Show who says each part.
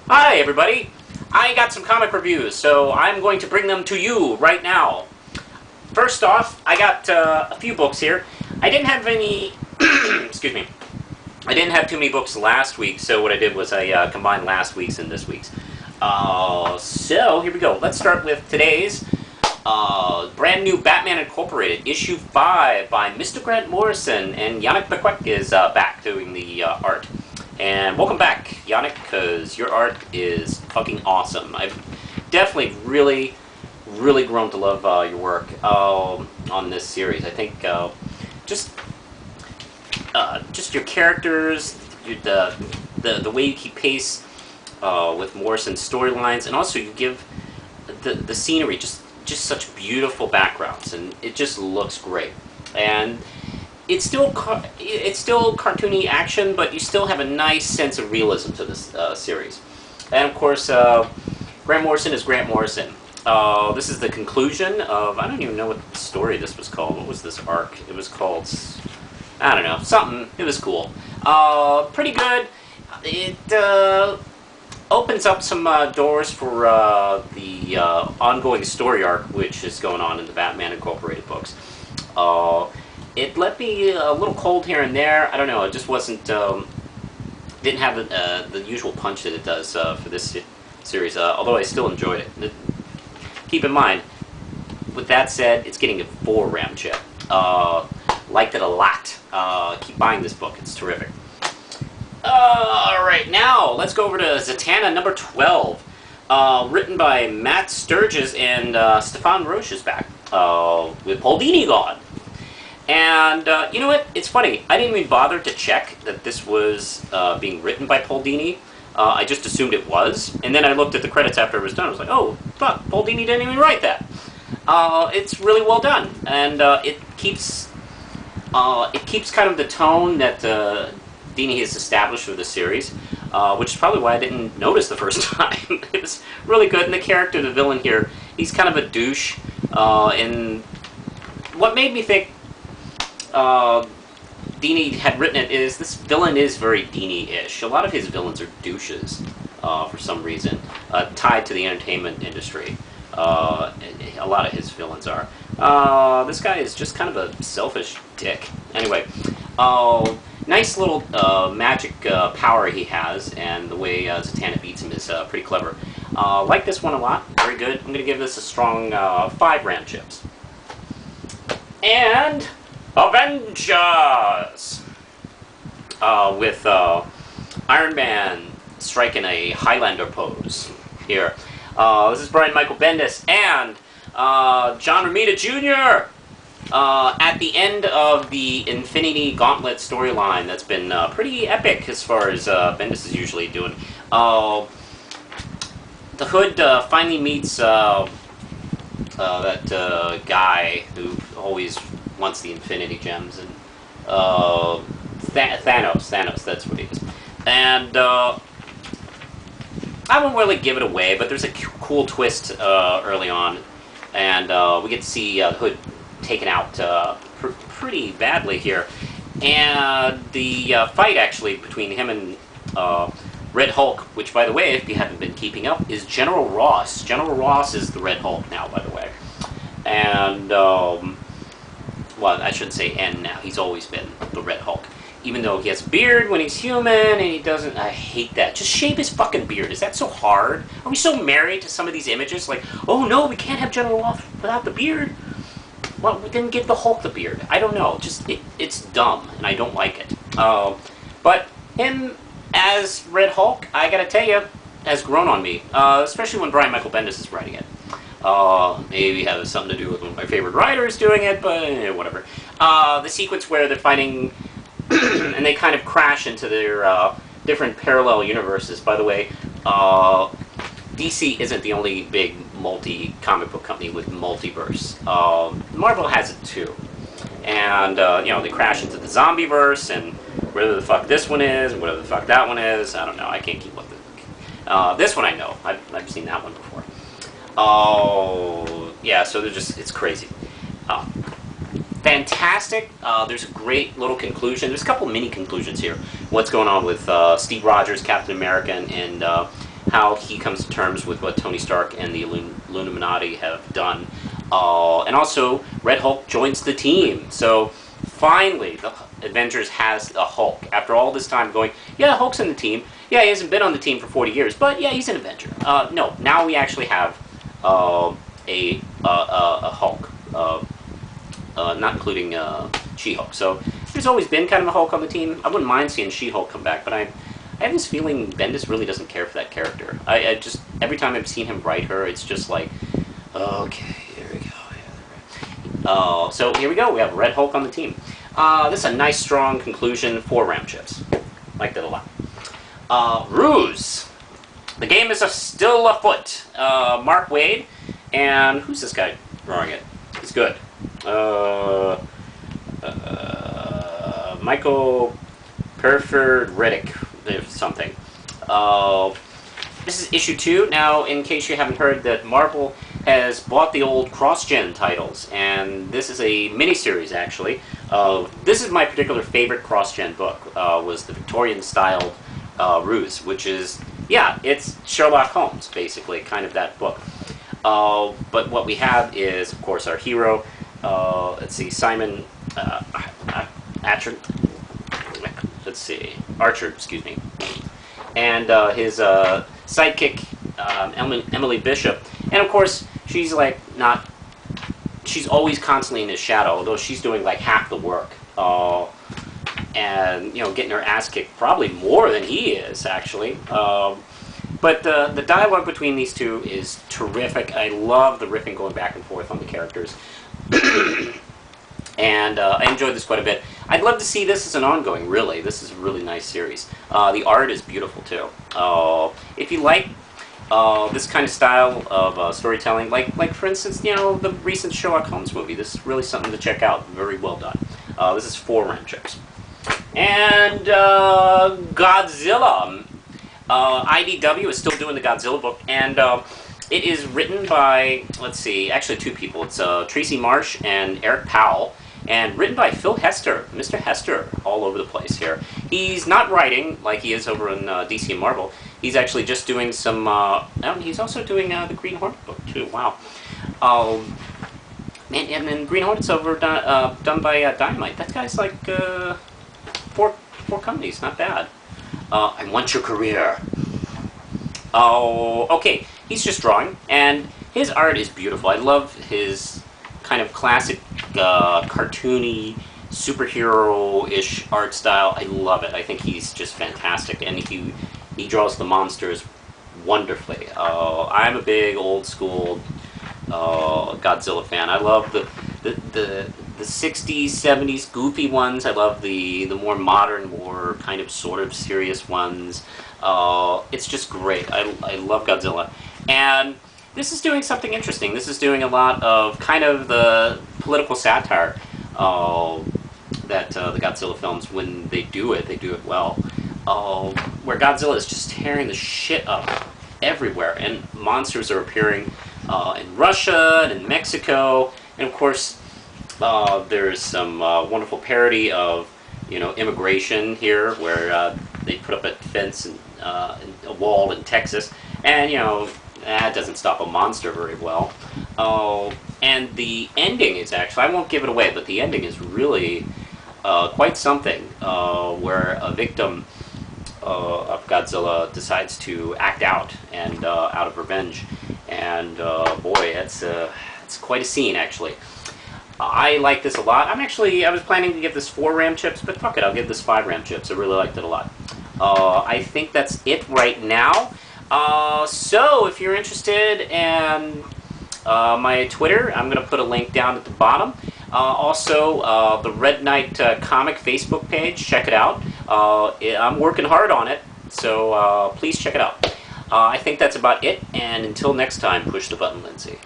Speaker 1: Hi everybody! I got some comic reviews, so I'm going to bring them to you right now. First off, I got a few books here. I didn't have any... excuse me. I didn't have too many books last week, so what I did was I combined last week's and this week's. So, here we go. Let's start with today's brand new Batman Incorporated, issue 5 by Mr. Grant Morrison, and Yannick Bequec is back doing the art. And welcome back, Yannick, because your art is fucking awesome. I've definitely really grown to love your work on this series. I think just your characters, the way you keep pace with Morrison's storylines, and also you give the scenery just such beautiful backgrounds, and it just looks great. And it's still cartoony action, but you still have a nice sense of realism to this series. And of course, Grant Morrison is Grant Morrison. This is the conclusion of, I don't even know what story this was called. What was this arc? It was called, I don't know, something. It was cool. Pretty good. It opens up some doors for the ongoing story arc, which is going on in the Batman Incorporated books. It let me a little cold here and there. I don't know. It just wasn't didn't have the usual punch that it does for this series. Although I still enjoyed it. Keep in mind, with that said, it's getting a 4 round chip. Liked it a lot. Keep buying this book. It's terrific. Alright, now let's go over to Zatanna number 12. Written by Matt Sturges, and Stefan Roche is back with Paul Dini gone. And you know what? It's funny. I didn't even bother to check that this was being written by Paul Dini. I just assumed it was. And then I looked at the credits after it was done. I was like, oh, fuck, Paul Dini didn't even write that. It's really well done. And it keeps kind of the tone that Dini has established for the series, which is probably why I didn't notice the first time. It was really good. And the character, the villain here, he's kind of a douche. And what made me think Dini had written it is this villain is very Dini-ish. A lot of his villains are douches for some reason, tied to the entertainment industry. A lot of his villains are. This guy is just kind of a selfish dick. Anyway, nice little magic power he has, and the way Zatanna beats him is pretty clever. Like this one a lot. Very good. I'm going to give this a strong 5 round chips. And Avengers! With Iron Man striking a Highlander pose here. This is Brian Michael Bendis and John Romita Jr. At the end of the Infinity Gauntlet storyline that's been pretty epic as far as Bendis is usually doing. The Hood finally meets that guy who always wants the Infinity Gems, and Thanos, that's what he is. And I won't really give it away, but there's a cool twist early on, and we get to see Hood taken out pretty badly here. And the fight, actually, between him and Red Hulk, which, by the way, if you haven't been keeping up, is General Ross. General Ross is the Red Hulk now, by the way. And, well, I shouldn't say N now. He's always been the Red Hulk. Even though he has a beard when he's human, and he doesn't... I hate that. Just shave his fucking beard. Is that so hard? Are we so married to some of these images? Like, oh no, we can't have General Ross without the beard. Well, we didn't give the Hulk the beard. I don't know. Just, it's dumb, and I don't like it. But him as Red Hulk, I gotta tell you, has grown on me. Especially when Brian Michael Bendis is writing it. Maybe it has something to do with one of my favorite writers doing it, but whatever. The sequence where they're fighting and they kind of crash into their different parallel universes. By the way, DC isn't the only big comic book company with multiverse. Marvel has it too. And, you know, they crash into the zombie-verse, and whatever the fuck this one is, and whatever the fuck that one is, I don't know, I can't keep up with it. This one I know. I've seen that one before. Oh, yeah, so they're just, it's crazy. Fantastic. There's a great little conclusion. There's a couple mini conclusions here. What's going on with Steve Rogers, Captain America, and somehow he comes to terms with what Tony Stark and the Illuminati have done. And also, Red Hulk joins the team. So, finally, the Avengers has a Hulk. After all this time going, yeah, Hulk's in the team. Yeah, he hasn't been on the team for 40 years, but yeah, he's an Avenger. No, now we actually have a Hulk. Not including She-Hulk. So, there's always been kind of a Hulk on the team. I wouldn't mind seeing She-Hulk come back, but I have this feeling Bendis really doesn't care for that character. I just, every time I've seen him write her, it's just like, okay, here we go. So here we go, we have Red Hulk on the team. This is a nice, strong conclusion for round chips. Like that a lot. Ruse. The game is still afoot. Mark Waid, and who's this guy drawing it? He's good. Michael Perford Riddick, something. This is issue 2. Now, in case you haven't heard, that Marvel has bought the old cross-gen titles, and this is a miniseries, actually. This is my particular favorite cross-gen book, was the Victorian-styled Ruse, which is, yeah, it's Sherlock Holmes, basically, kind of that book. But what we have is, of course, our hero, let's see, Simon Archer. Let's see, Archer, excuse me, and his sidekick, Emily Bishop, and of course she's like not. She's always constantly in his shadow, although she's doing like half the work, and you know, getting her ass kicked probably more than he is actually. But the dialogue between these two is terrific. I love the riffing going back and forth on the characters. And I enjoyed this quite a bit. I'd love to see this as an ongoing, really. This is a really nice series. The art is beautiful, too. If you like this kind of style of storytelling, like for instance, you know, the recent Sherlock Holmes movie, this is really something to check out. Very well done. This is 4 round chips. And Godzilla. IDW is still doing the Godzilla book, and it is written by, let's see, actually 2 people. It's Tracy Marsh and Eric Powell, and written by Phil Hester, Mr. Hester, all over the place here. He's not writing like he is over in DC and Marvel. He's actually just doing some, he's also doing the Green Hornet book, too. Wow. Man, and then Green Hornet's over done by Dynamite. That guy's like 4 companies, not bad. I want your career. Oh, okay. He's just drawing, and his art is beautiful. I love his kind of classic, cartoony, superhero-ish art style. I love it. I think he's just fantastic, and he draws the monsters wonderfully. I'm a big old-school Godzilla fan. I love the 60s, 70s goofy ones. I love the more modern, more kind of sort of serious ones. It's just great. I love Godzilla. And this is doing something interesting. This is doing a lot of kind of the political satire that the Godzilla films, when they do it well. Where Godzilla is just tearing the shit up everywhere, and monsters are appearing in Russia and in Mexico, and of course there's some wonderful parody of, you know, immigration here, where they put up a fence and a wall in Texas, and you know, that doesn't stop a monster very well. And the ending is actually, I won't give it away, but the ending is really quite something, where a victim of Godzilla decides to act out, and out of revenge, and boy, it's quite a scene actually. I like this a lot. I was planning to give this 4 RAM chips, but fuck it, I'll give this 5 RAM chips. I really liked it a lot. I think that's it right now. So if you're interested in my Twitter, I'm going to put a link down at the bottom. Also, the Red Knight comic Facebook page, check it out. I'm working hard on it, so please check it out. I think that's about it, and until next time, push the button, Lindsay.